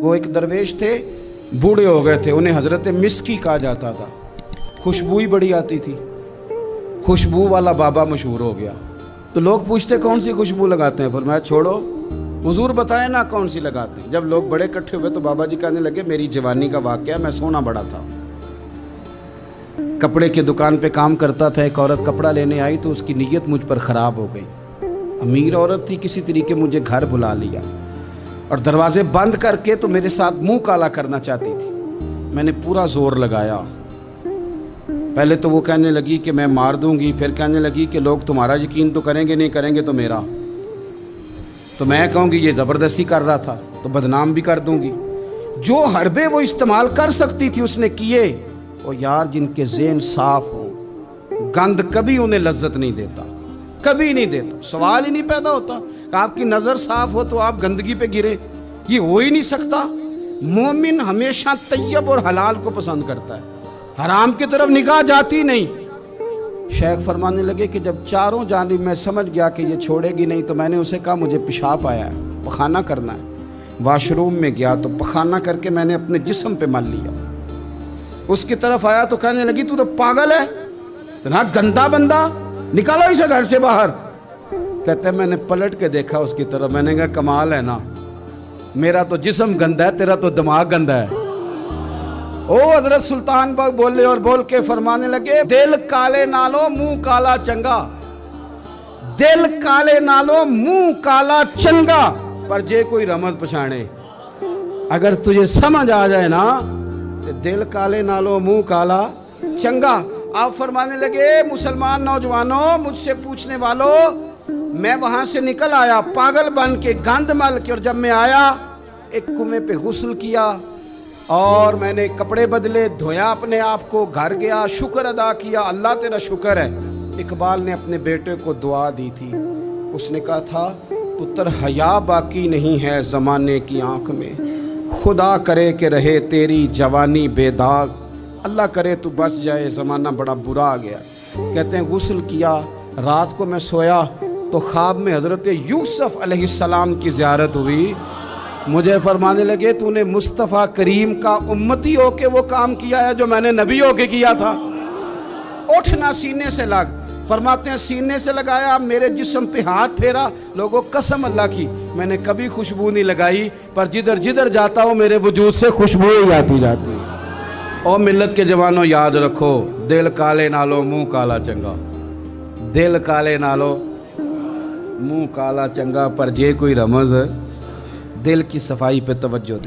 وہ ایک درویش تھے، بوڑھے ہو گئے تھے، انہیں حضرت مسکی کہا جاتا تھا، خوشبو ہی بڑی آتی تھی، خوشبو والا بابا مشہور ہو گیا۔ تو لوگ پوچھتے کون سی خوشبو لگاتے ہیں؟ فرمایا چھوڑو، حضور بتائیں نا کون سی لگاتے ہیں۔ جب لوگ بڑے اکٹھے ہوئے تو بابا جی کہنے لگے میری جوانی کا واقعہ، میں سونا بڑا تھا، کپڑے کی دکان پہ کام کرتا تھا، ایک عورت کپڑا لینے آئی تو اس کی نیت مجھ پر خراب ہو گئی، امیر عورت تھی، کسی طریقے مجھے گھر بلا لیا اور دروازے بند کر کے تو میرے ساتھ منہ کالا کرنا چاہتی تھی۔ میں نے پورا زور لگایا، پہلے تو وہ کہنے لگی کہ میں مار دوں گی، پھر کہنے لگی کہ لوگ تمہارا یقین تو کریں گے، نہیں کریں گے تو میرا، تو میں کہوں گی یہ زبردستی کر رہا تھا تو بدنام بھی کر دوں گی۔ جو حربے وہ استعمال کر سکتی تھی اس نے کیے۔ اور یار جن کے ذہن صاف ہو، گند کبھی انہیں لذت نہیں دیتا، کبھی نہیں دیتا، سوال ہی نہیں پیدا ہوتا کہ آپ کی نظر صاف ہو تو آپ گندگی پہ گرے، یہ ہو ہی نہیں سکتا۔ مومن ہمیشہ طیب اور حلال کو پسند کرتا ہے، حرام کی طرف نگاہ جاتی نہیں۔ شیخ فرمانے لگے کہ جب چاروں جانب میں سمجھ گیا کہ یہ چھوڑے گی نہیں تو میں نے اسے کہا مجھے پیشاب آیا ہے، پخانہ کرنا ہے۔ واش روم میں گیا تو پخانہ کر کے میں نے اپنے جسم پہ مل لیا۔ اس کی طرف آیا تو کہنے لگی تو پاگل ہے، اتنا گندا بندہ، نکالو اسے گھر سے باہر۔ کہتے میں نے پلٹ کے دیکھا اس کی طرف، میں نے کہا کمال ہے نا، میرا تو جسم گندا ہے، تیرا تو دماغ گندا ہے۔ او حضرت سلطان باغ بولے اور بول کے فرمانے لگے دل کالے نالو منہ کالا چنگا، دل کالے نالو منہ کالا چنگا، پر جے کوئی رمز پچھانے، اگر تجھے سمجھ آ جائے نا تو دل کالے نالو منہ کالا چنگا۔ آپ فرمانے لگے مسلمان نوجوانوں، مجھ سے پوچھنے والوں، میں وہاں سے نکل آیا پاگل بن کے، گند مل کے، اور جب میں آیا ایک کنویں پہ غسل کیا اور میں نے کپڑے بدلے، دھویا اپنے آپ کو، گھر گیا، شکر ادا کیا، اللہ تیرا شکر ہے۔ اقبال نے اپنے بیٹے کو دعا دی تھی، اس نے کہا تھا پتر حیا باقی نہیں ہے زمانے کی آنکھ میں، خدا کرے کہ رہے تیری جوانی بے داغ، اللہ کرے تو بچ جائے زمانہ بڑا برا آ گیا۔ کہتے ہیں غسل کیا، رات کو میں سویا تو خواب میں حضرت یوسف علیہ السلام کی زیارت ہوئی۔ مجھے فرمانے لگے تو نے مصطفیٰ کریم کا امتی ہو کے وہ کام کیا ہے جو میں نے نبی ہو کے کیا تھا۔ اٹھنا سینے سے لگ، فرماتے ہیں سینے سے لگایا، میرے جسم پہ ہاتھ پھیرا، لوگوں قسم اللہ کی میں نے کبھی خوشبو نہیں لگائی، پر جدھر جدھر جاتا ہوں میرے وجود سے خوشبو ہی آتی جاتی ہے۔ اور ملت کے جوانوں یاد رکھو، دل کالے نالو منہ کالا چنگا، دل کالے نالو منہ کالا چنگا، پر جے کوئی رمز، دل کی صفائی پہ توجہ دیں۔